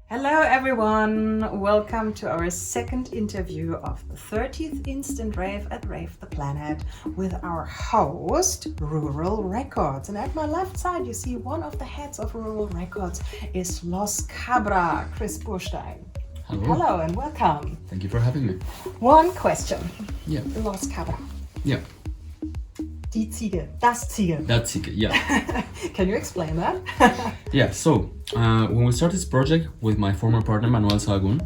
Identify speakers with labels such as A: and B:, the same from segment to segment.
A: Hello everyone, welcome to our second interview of the 30th Instant Rave at Rave The Planet with our host, Rural Records. And at my left side you see one of the heads of Rural Records is Los Cabra, 𝙃𝙗𝙗𝙗.
B: Hello.
A: Hello and welcome.
B: Thank you for having me.
A: One question.
B: Yeah.
A: Los Cabra.
B: Yeah.
A: Die Ziege, das Ziege.
B: That ticket, yeah.
A: Can you explain that?
B: Yeah, so when we started this project with my former partner Manuel Sahagún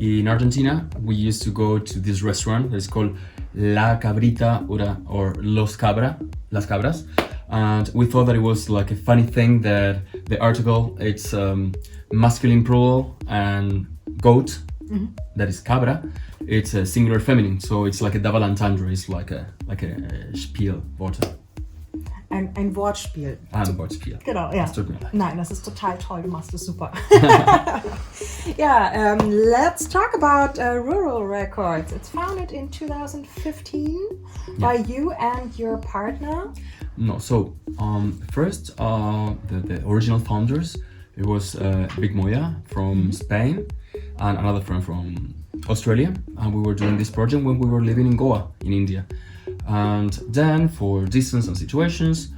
B: in Argentina, we used to go to this restaurant that's called 𝙃𝙗𝙗𝙗 or Los Cabra, Las Cabras. And we thought that it was like a funny thing that the article, it's masculine plural and goat, that is cabra, it's a singular feminine, so it's like a double entendre, it's like a Spiel, Worte.
A: Ein Wortspiel.
B: Ein Wortspiel.
A: Genau, ja.
B: Das tut mir leid.
A: Nein, das ist total toll, du machst es super. Yeah, let's talk about Rural Records. It's founded in 2015 by you and your partner.
B: No, so first the original founders, it was 𝙃𝙗𝙗𝙗 from Spain and another friend from Australia, and we were doing this project when we were living in Goa in India. And then for distance and situations,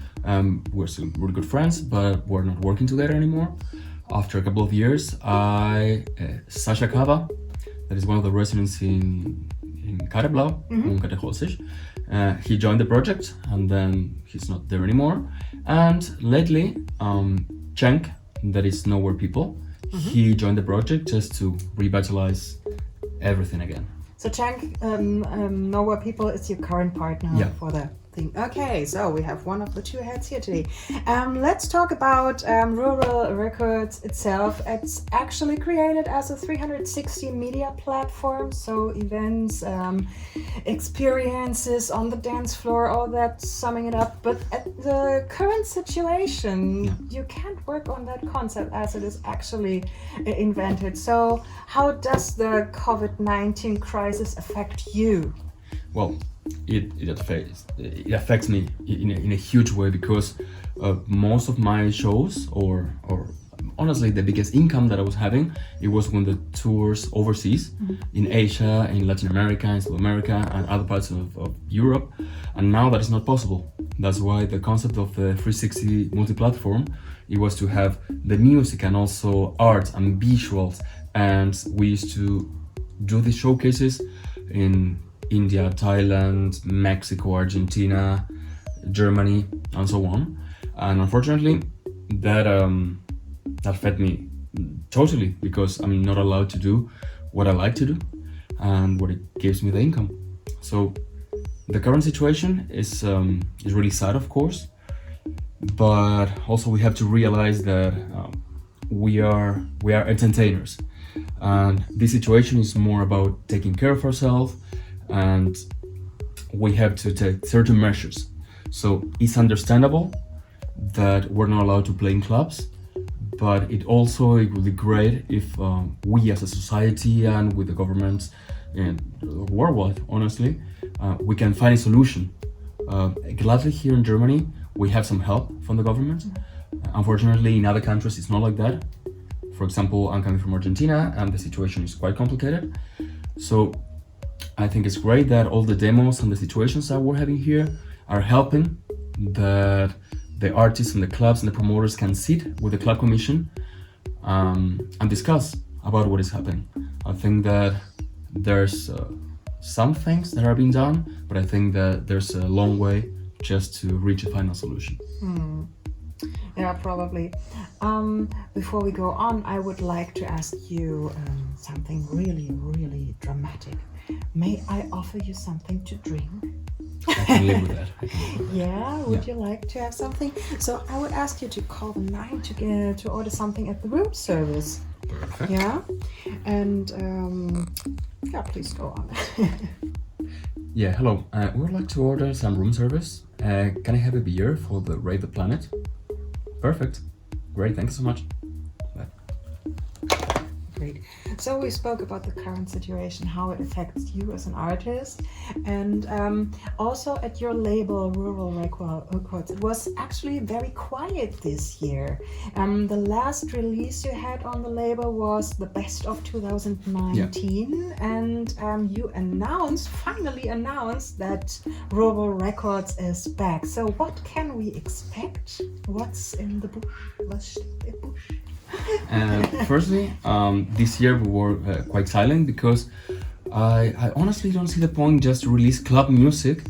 B: we're still really good friends, but we're not working together anymore. After a couple of years, Sasha Kava, that is one of the residents in 𝙃𝙗𝙗𝙗𝙗, he joined the project and then he's not there anymore. And lately, Cenk, that is Nowhere People, he joined the project just to revitalize everything again.
A: So Cenk, Nowhere People is your current partner for the thing. Okay, so we have one of the two heads here today. Let's talk about Rural Records itself. It's actually created as a 360 media platform, so events, experiences on the dance floor, all that, summing it up. But at the current situation, you can't work on that concept as it is actually invented. So how does the COVID-19 crisis affect you?
B: Well, it affects me in a huge way, because most of my shows, or honestly the biggest income that I was having, it was when the tours overseas in Asia, in Latin America, in South America and other parts of Europe, and now that is not possible. That's why the concept of the 360 multi-platform, it was to have the music and also art and visuals, and we used to do these showcases in India, Thailand, Mexico, Argentina, Germany, and so on. And unfortunately, that fed me totally, because I'm not allowed to do what I like to do and what it gives me the income. So the current situation is really sad, of course, but also we have to realize that we are entertainers, and this situation is more about taking care of ourselves, and we have to take certain measures. So it's understandable that we're not allowed to play in clubs, but it would be great if we as a society and with the governments and worldwide, honestly, we can find a solution. Gladly here in Germany, we have some help from the government. Unfortunately, in other countries, it's not like that. For example, I'm coming from Argentina and the situation is quite complicated. So I think it's great that all the demos and the situations that we're having here are helping, that the artists and the clubs and the promoters can sit with the club commission and discuss about what is happening. I think that there's some things that are being done, but I think that there's a long way just to reach a final solution.
A: Yeah, probably. Before we go on, I would like to ask you something really, really dramatic. May I offer you something to drink?
B: I can live with that.
A: Yeah, would you like to have something? So I would ask you to call the line to order something at the room service.
B: Perfect.
A: Yeah, and yeah, please go on.
B: Yeah, hello. We would like to order some room service. Can I have a beer for the Rave The Planet? Perfect. Great, thanks so much. Bye.
A: great. So we spoke about the current situation, how it affects you as an artist, and also at your label, Rural Records, it was actually very quiet this year. The last release you had on the label was the best of 2019, and you finally announced that Rural Records is back. So what can we expect? What's in the bush? What's in the bush?
B: Firstly, this year we were quite silent because I honestly don't see the point just to release club music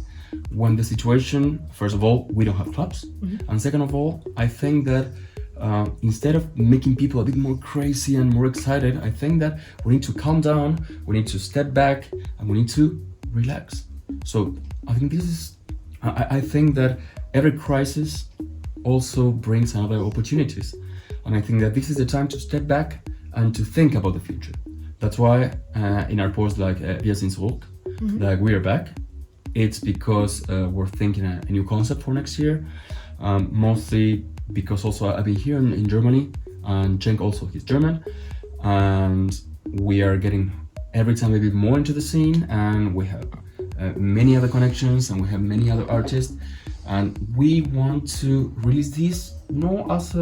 B: when the situation, first of all, we don't have clubs, and second of all, I think that instead of making people a bit more crazy and more excited, I think that we need to calm down, we need to step back, and we need to relax. So I think that every crisis also brings another opportunities. And I think that this is the time to step back and to think about the future. That's why in our post like 𝗙𝙬𝗍𝙬𝙚𝙬 like we are back, it's because we're thinking a new concept for next year. Mostly because also I've been here in Germany, and Cenk also, he's German, and we are getting every time a bit more into the scene, and we have many other connections, and we have many other artists, and we want to release this not as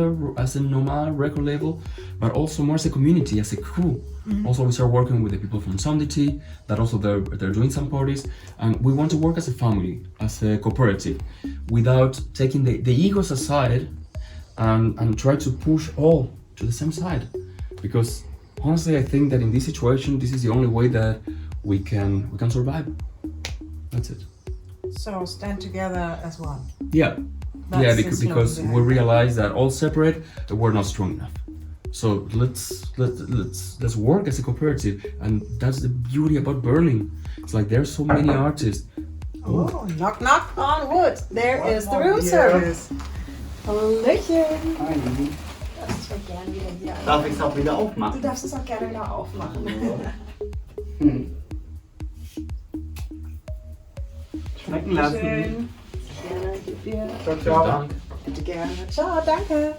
B: a normal record label, but also more as a community, as a crew. Also, we start working with the people from 𝘃𝙬𝙼𝙬𝙬 that also they're doing some parties, and we want to work as a family, as a cooperative, without taking the egos aside and try to push all to the same side. Because honestly, I think that in this situation, this is the only way that we can survive. That's it.
A: So stand together as one.
B: Yeah.
A: That's
B: Because we realize that all separate, we're not strong enough. So let's work as a cooperative, and that's the beauty about Berlin. It's like there's so many artists.
A: Oh, knock knock on wood. There is the room service. Hallöchen. Das ist doch gerne wieder hier.
C: Darf ich es auch wieder aufmachen?
A: Du darfst es auch gerne wieder aufmachen.
C: Schmecken lassen.
A: Schön. Gerne, gib dir.
C: Ciao, ciao.
A: Bitte gerne. Ciao, danke.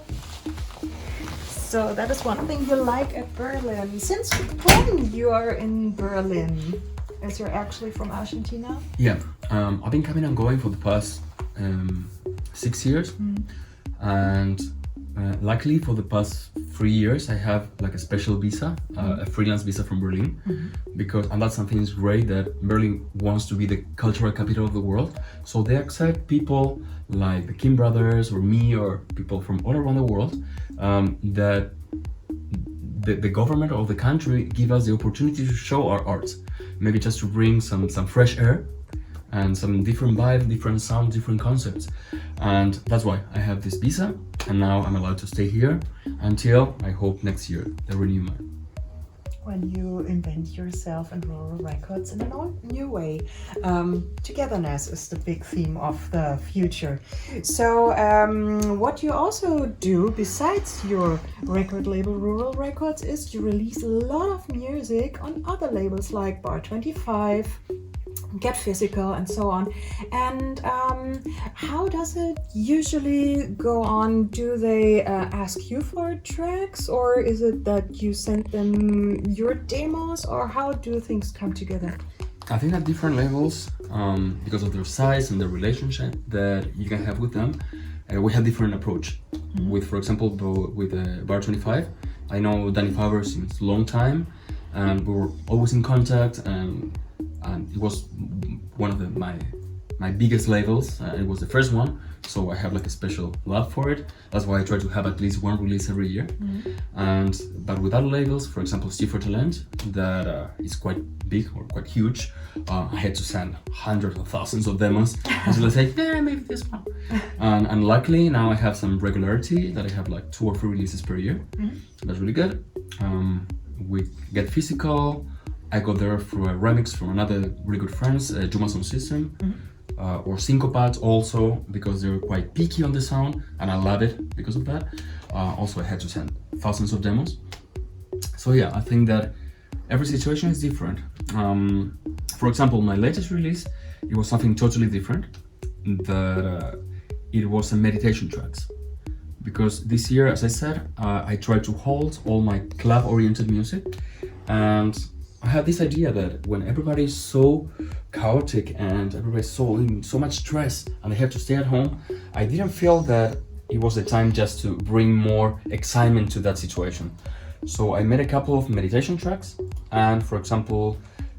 A: So that is one thing you like at Berlin. Since when you are in Berlin? As you're actually from Argentina?
B: Yeah, I've been coming and going for the past 6 years, and luckily for the past 3 years I have like a special visa, a freelance visa from Berlin, and that's something that's great, that Berlin wants to be the cultural capital of the world, so they accept people like the Kim brothers or me or people from all around the world, that the government of the country give us the opportunity to show our art, maybe just to bring some fresh air and some different vibe, different sound, different concepts. And that's why I have this visa, and now I'm allowed to stay here until, I hope, next year they renew mine.
A: When you invent yourself and Rural Records in a new way. Togetherness is the big theme of the future. So what you also do besides your record label Rural Records is you release a lot of music on other labels like Bar 25, 𝗾𝙗𝗱𝗏𝙀𝙀, and so on. And how does it usually go on? Do they ask you for tracks, or is it that you send them your demos, or how do things come together?
B: I think at different levels, because of their size and the relationship that you can have with them, we have different approach. With, for example, with Bar 25, I know 𝗃𝙗𝗱𝗏𝙀 since a long time, and we were always in contact, and it was one of my biggest labels. It was the first one, so I have like a special love for it. That's why I try to have at least one release every year. But with other labels, for example, 𝘃𝙬𝙀 that is quite big or quite huge, I had to send hundreds of thousands of demos until I say, yeah, maybe this one. And luckily now I have some regularity, that I have like 2 or 3 releases per year. That's really good. With 𝗾𝙗𝗱𝗏𝙀𝙀, I got there through a remix from another really good friends, Juma Sound System, or 𝗃𝙀𝙀 also, because they're quite picky on the sound, and I love it because of that. Also, I had to send thousands of demos. So yeah, I think that every situation is different. For example, my latest release, it was something totally different. That it was a meditation tracks. Because this year, as I said, I tried to hold all my club-oriented music And I had this idea that when everybody's so chaotic and everybody's so in so much stress and they have to stay at home, I didn't feel that it was the time just to bring more excitement to that situation. So I made a couple of meditation tracks, and for example,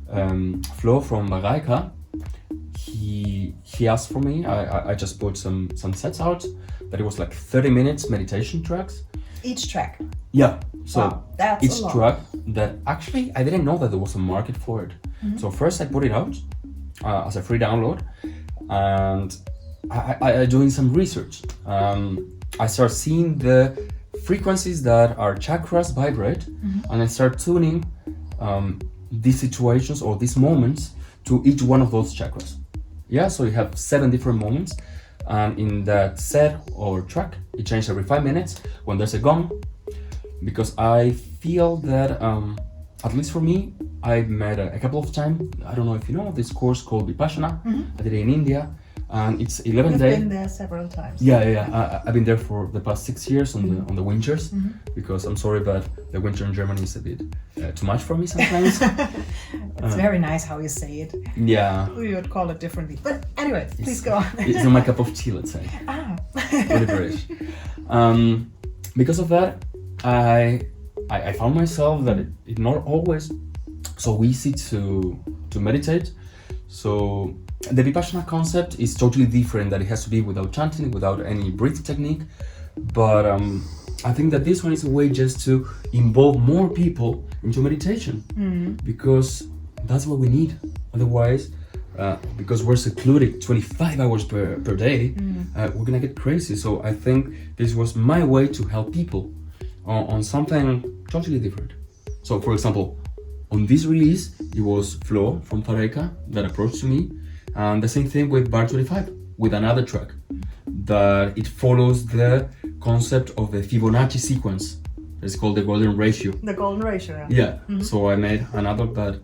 B: Flo from 𝙁𝙼𝙼𝙗𝙗, he asked for me. I just put some sets out that it was like 30 minutes meditation tracks.
A: Each track.
B: Yeah, so
A: Wow, that's
B: each
A: a lot.
B: track that actually I didn't know that there was a market for it. So first I put it out as a free download, and I doing some research. I start seeing the frequencies that our chakras vibrate, and I start tuning these situations or these moments to each one of those chakras. Yeah, so you have 7 different moments, and in that set or track, it changes every 5 minutes when there's a gong, because I feel that, at least for me, I've met a couple of times. I don't know if you know this course called 𝗵𝙗𝙗. I did it in India, and it's 11
A: You've
B: days.
A: been there several times.
B: Yeah. I've been there for the past 6 years on the winters, because I'm sorry, but the winter in Germany is a bit too much for me sometimes.
A: It's very nice how you say it.
B: Yeah,
A: We would call it differently. But anyway, please go on.
B: it's not my cup of tea, let's say. Really British. Because of that, I found myself that it's not always so easy to meditate. So the 𝗵𝙗𝙗 concept is totally different, that it has to be without chanting, without any breathing technique. But I think that this one is a way just to involve more people into meditation, because that's what we need. Otherwise, because we're secluded 25 hours per day, we're gonna get crazy. So I think this was my way to help people on something totally different. So for example, on this release, it was Flo from 𝙁𝙗𝙗 that approached me, and the same thing with Bar 25, with another track, that it follows the concept of the Fibonacci sequence. It's called the golden ratio.
A: The golden ratio.
B: Yeah, so I made another, but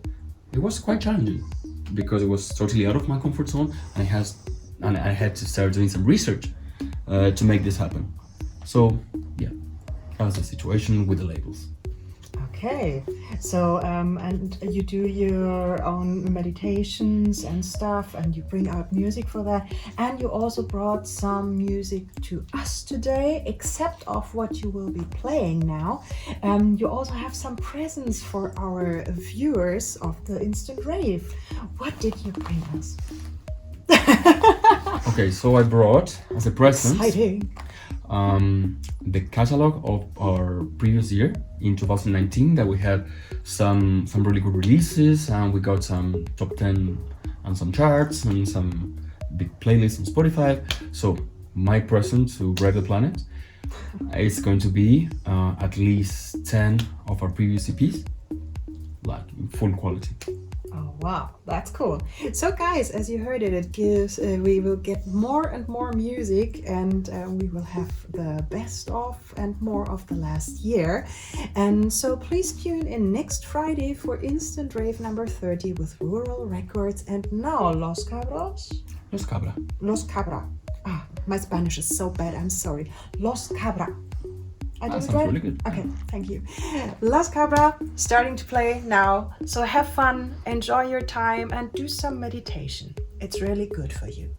B: it was quite challenging because it was totally out of my comfort zone, and I had to start doing some research to make this happen. So yeah, that was the situation with the labels.
A: Okay, so and you do your own meditations and stuff, and you bring out music for that, and you also brought some music to us today, except of what you will be playing now. You also have some presents for our viewers of the Instant Rave. What did you bring us?
B: Okay, so I brought as a present
A: Exciting.
B: the catalog of our previous year in 2019, that we had some really good releases, and we got some top 10 and some charts and some big playlists on Spotify. So my present to Rave The Planet is going to be at least 10 of our previous EPs, like in full quality.
A: Oh wow, that's cool. So guys, as you heard it gives, we will get more and more music, and we will have the best of and more of the last year. And so please tune in next Friday for Instant Rave number 30 with Rural Records. And now Los Cabras?
B: Los Cabra.
A: Los Cabra. Ah, my Spanish is so bad, I'm sorry. Los Cabra. I
B: That
A: did it
B: sounds
A: right?
B: really good.
A: Okay, thank you. Los Cabra starting to play now. So have fun, enjoy your time, and do some meditation. It's really good for you.